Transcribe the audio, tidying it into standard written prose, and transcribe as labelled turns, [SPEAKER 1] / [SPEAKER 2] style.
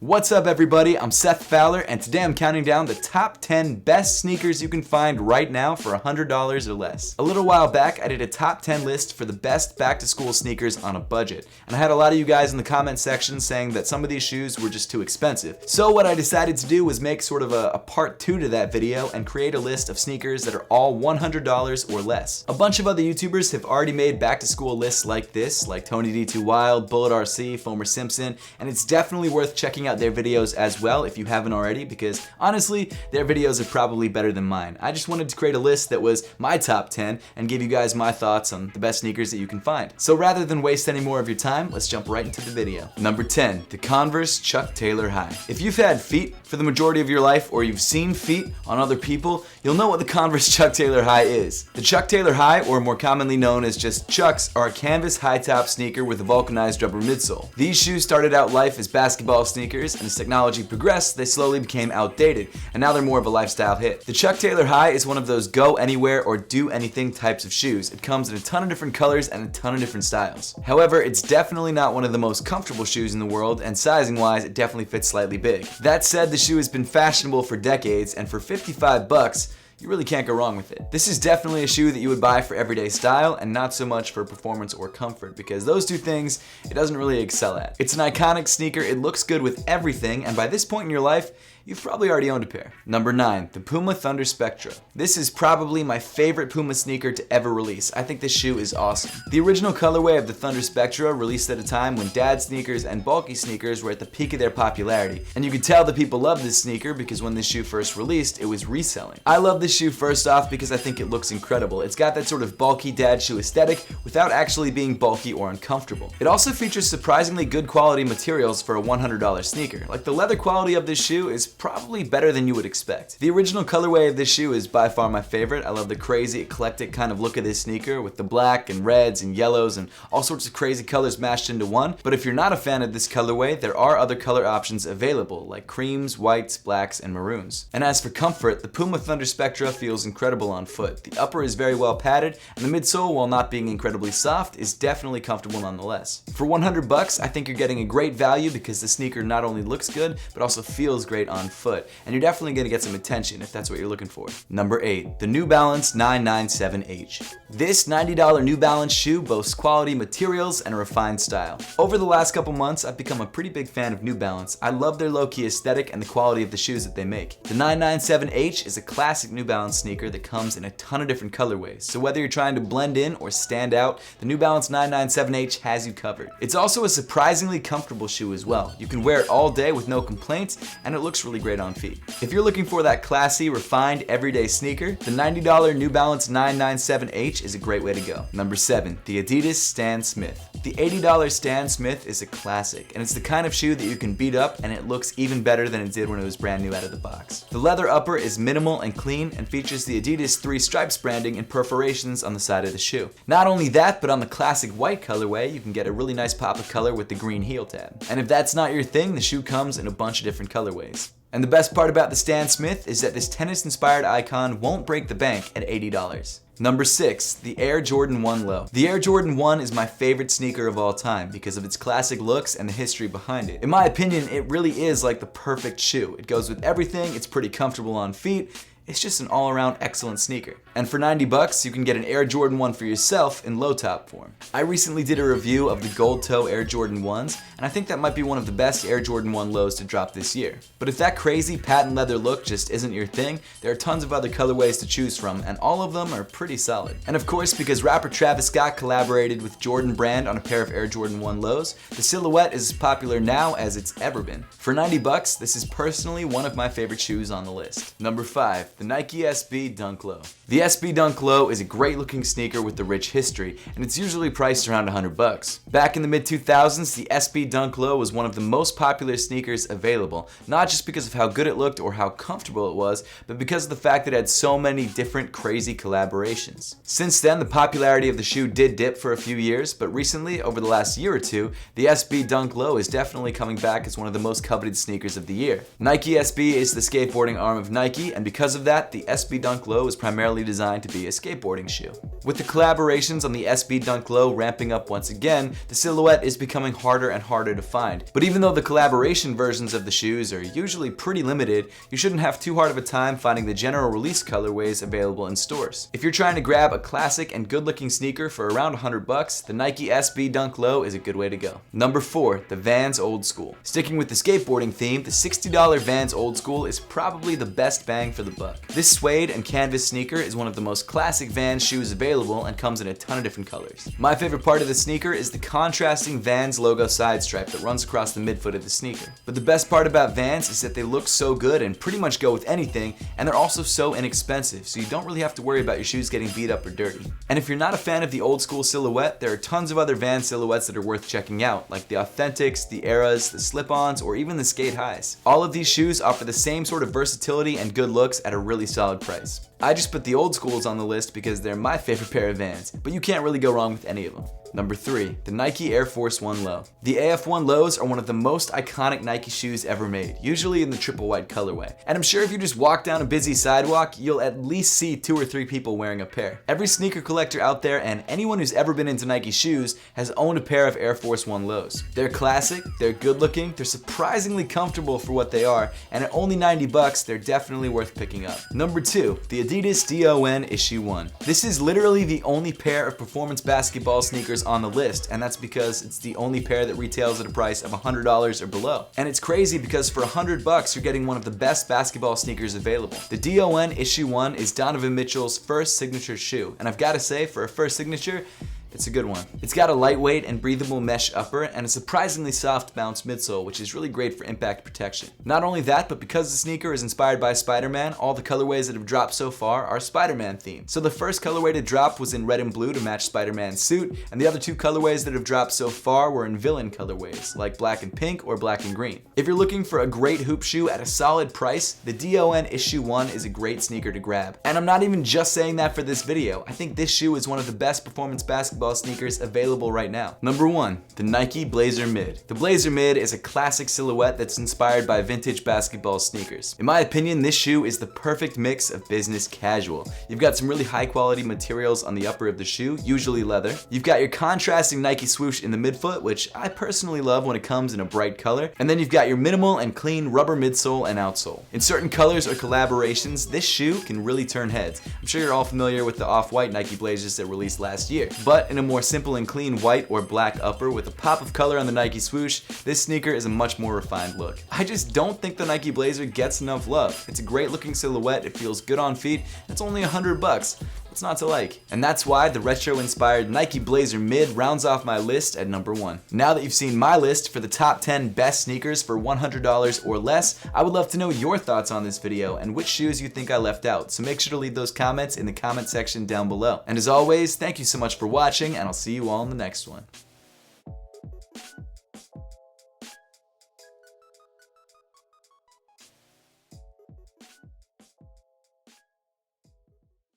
[SPEAKER 1] What's up everybody, I'm Seth Fowler and today I'm counting down the top 10 best sneakers you can find right now for $100 or less. A little while back I did a top 10 list for the best back to school sneakers on a budget, and I had a lot of you guys in the comment section saying that some of these shoes were just too expensive. So what I decided to do was make sort of a part 2 to that video and create a list of sneakers that are all $100 or less. A bunch of other YouTubers have already made back to school lists like this, like Tony D2 Wild, Bullet RC, Foamer Simpson, and it's definitely worth checking out their videos as well if you haven't already, because honestly their videos are probably better than mine. I just wanted to create a list that was my top 10 and give you guys my thoughts on the best sneakers that you can find. So rather than waste any more of your time, let's jump right into the video. Number 10, the Converse Chuck Taylor High. If you've had feet for the majority of your life or you've seen feet on other people, you'll know what the Converse Chuck Taylor High is. The Chuck Taylor High, or more commonly known as just Chucks, are a canvas high top sneaker with a vulcanized rubber midsole. These shoes started out life as basketball sneakers, and as technology progressed, they slowly became outdated, and now they're more of a lifestyle hit. The Chuck Taylor High is one of those go anywhere or do anything types of shoes. It comes in a ton of different colors and a ton of different styles. However, it's definitely not one of the most comfortable shoes in the world, and sizing wise, it definitely fits slightly big. That said, the shoe has been fashionable for decades, and for 55 bucks, you really can't go wrong with it. This is definitely a shoe that you would buy for everyday style and not so much for performance or comfort, because those two things it doesn't really excel at. It's an iconic sneaker, it looks good with everything, and by this point in your life, you've probably already owned a pair. Number 9, the Puma Thunder Spectra. This is probably my favorite Puma sneaker to ever release. I think this shoe is awesome. The original colorway of the Thunder Spectra released at a time when dad sneakers and bulky sneakers were at the peak of their popularity, and you could tell that people loved this sneaker because when this shoe first released, it was reselling. I love this shoe first off because I think it looks incredible. It's got that sort of bulky dad shoe aesthetic without actually being bulky or uncomfortable. It also features surprisingly good quality materials for a $100 sneaker. Like, the leather quality of this shoe is probably better than you would expect. The original colorway of this shoe is by far my favorite. I love the crazy eclectic kind of look of this sneaker with the black and reds and yellows and all sorts of crazy colors mashed into one. But if you're not a fan of this colorway, there are other color options available like creams, whites, blacks, and maroons. And as for comfort, the Puma Thunder Spectra feels incredible on foot. The upper is very well padded, and the midsole, while not being incredibly soft, is definitely comfortable nonetheless. For 100 bucks, I think you're getting a great value because the sneaker not only looks good, but also feels great on foot, and you're definitely going to get some attention if that's what you're looking for. Number 8, the New Balance 997H. This $90 New Balance shoe boasts quality materials and a refined style. Over the last couple months, I've become a pretty big fan of New Balance. I love their low-key aesthetic and the quality of the shoes that they make. The 997H is a classic New Balance sneaker that comes in a ton of different colorways, so whether you're trying to blend in or stand out, the New Balance 997H has you covered. It's also a surprisingly comfortable shoe as well. You can wear it all day with no complaints, and it looks really great on feet. If you're looking for that classy, refined, everyday sneaker, the $90 New Balance 997H is a great way to go. Number 7, the Adidas Stan Smith. The $80 Stan Smith is a classic, and it's the kind of shoe that you can beat up and it looks even better than it did when it was brand new out of the box. The leather upper is minimal and clean and features the Adidas 3 stripes branding and perforations on the side of the shoe. Not only that, but on the classic white colorway, you can get a really nice pop of color with the green heel tab. And if that's not your thing, the shoe comes in a bunch of different colorways. And the best part about the Stan Smith is that this tennis-inspired icon won't break the bank at $80. Number 6, the Air Jordan 1 Low. The Air Jordan 1 is my favorite sneaker of all time because of its classic looks and the history behind it. In my opinion, it really is like the perfect shoe. It goes with everything, it's pretty comfortable on feet, it's just an all-around excellent sneaker. And for 90 bucks, you can get an Air Jordan 1 for yourself in low top form. I recently did a review of the gold toe Air Jordan 1s, and I think that might be one of the best Air Jordan 1 lows to drop this year. But if that crazy patent leather look just isn't your thing, there are tons of other colorways to choose from, and all of them are pretty solid. And of course, because rapper Travis Scott collaborated with Jordan Brand on a pair of Air Jordan 1 lows, the silhouette is as popular now as it's ever been. For 90 bucks, this is personally one of my favorite shoes on the list. Number 5, the Nike SB Dunk Low. The SB Dunk Low is a great looking sneaker with a rich history, and it's usually priced around 100 bucks. Back in the mid-2000s, the SB Dunk Low was one of the most popular sneakers available, not just because of how good it looked or how comfortable it was, but because of the fact that it had so many different crazy collaborations. Since then, the popularity of the shoe did dip for a few years, but recently, over the last year or two, the SB Dunk Low is definitely coming back as one of the most coveted sneakers of the year. Nike SB is the skateboarding arm of Nike, and because of that, that, the SB Dunk Low is primarily designed to be a skateboarding shoe. With the collaborations on the SB Dunk Low ramping up once again, the silhouette is becoming harder and harder to find. But even though the collaboration versions of the shoes are usually pretty limited, you shouldn't have too hard of a time finding the general release colorways available in stores. If you're trying to grab a classic and good-looking sneaker for around $100, the Nike SB Dunk Low is a good way to go. Number 4, the Vans Old School. Sticking with the skateboarding theme, the $60 Vans Old School is probably the best bang for the buck. This suede and canvas sneaker is one of the most classic Vans shoes available and comes in a ton of different colors. My favorite part of the sneaker is the contrasting Vans logo side stripe that runs across the midfoot of the sneaker. But the best part about Vans is that they look so good and pretty much go with anything, and they're also so inexpensive, so you don't really have to worry about your shoes getting beat up or dirty. And if you're not a fan of the Old School silhouette, there are tons of other Vans silhouettes that are worth checking out, like the Authentics, the Eras, the Slip-Ons, or even the Skate Highs. All of these shoes offer the same sort of versatility and good looks at a really solid price. I just put the Old Schools on the list because they're my favorite pair of Vans, but you can't really go wrong with any of them. Number 3, the Nike Air Force 1 Low. The AF1 Lows are one of the most iconic Nike shoes ever made, usually in the triple white colorway. And I'm sure if you just walk down a busy sidewalk, you'll at least see 2 or 3 people wearing a pair. Every sneaker collector out there and anyone who's ever been into Nike shoes has owned a pair of Air Force 1 Lows. They're classic, they're good looking, they're surprisingly comfortable for what they are, and at only $90, they're definitely worth picking up. Number 2, the Adidas Do N Issue 1. This is literally the only pair of performance basketball sneakers on the list, and that's because it's the only pair that retails at a price of $100 or below. And it's crazy because for $100 you're getting one of the best basketball sneakers available. The Do N Issue 1 is Donovan Mitchell's first signature shoe, and I've got to say, for a first signature, it's a good one. It's got a lightweight and breathable mesh upper and a surprisingly soft bounce midsole, which is really great for impact protection. Not only that, but because the sneaker is inspired by Spider-Man, all the colorways that have dropped so far are Spider-Man themed. So the first colorway to drop was in red and blue to match Spider-Man's suit, and the other 2 colorways that have dropped so far were in villain colorways, like black and pink or black and green. If you're looking for a great hoop shoe at a solid price, the Do N Issue 1 is a great sneaker to grab. And I'm not even just saying that for this video. I think this shoe is one of the best performance basketball sneakers available right now. Number 1, the Nike Blazer Mid. The Blazer Mid is a classic silhouette that's inspired by vintage basketball sneakers. In my opinion, this shoe is the perfect mix of business casual. You've got some really high quality materials on the upper of the shoe, usually leather. You've got your contrasting Nike swoosh in the midfoot, which I personally love when it comes in a bright color. And then you've got your minimal and clean rubber midsole and outsole. In certain colors or collaborations, this shoe can really turn heads. I'm sure you're all familiar with the off-white Nike Blazers that released last year, but in a more simple and clean white or black upper with a pop of color on the Nike swoosh, this sneaker is a much more refined look. I just don't think the Nike Blazer gets enough love. It's a great looking silhouette, it feels good on feet, it's only $100. What's not to like? And that's why the retro-inspired Nike Blazer Mid rounds off my list at number 1. Now that you've seen my list for the top 10 best sneakers for $100 or less, I would love to know your thoughts on this video and which shoes you think I left out, so make sure to leave those comments in the comment section down below. And as always, thank you so much for watching, and I'll see you all in the next one.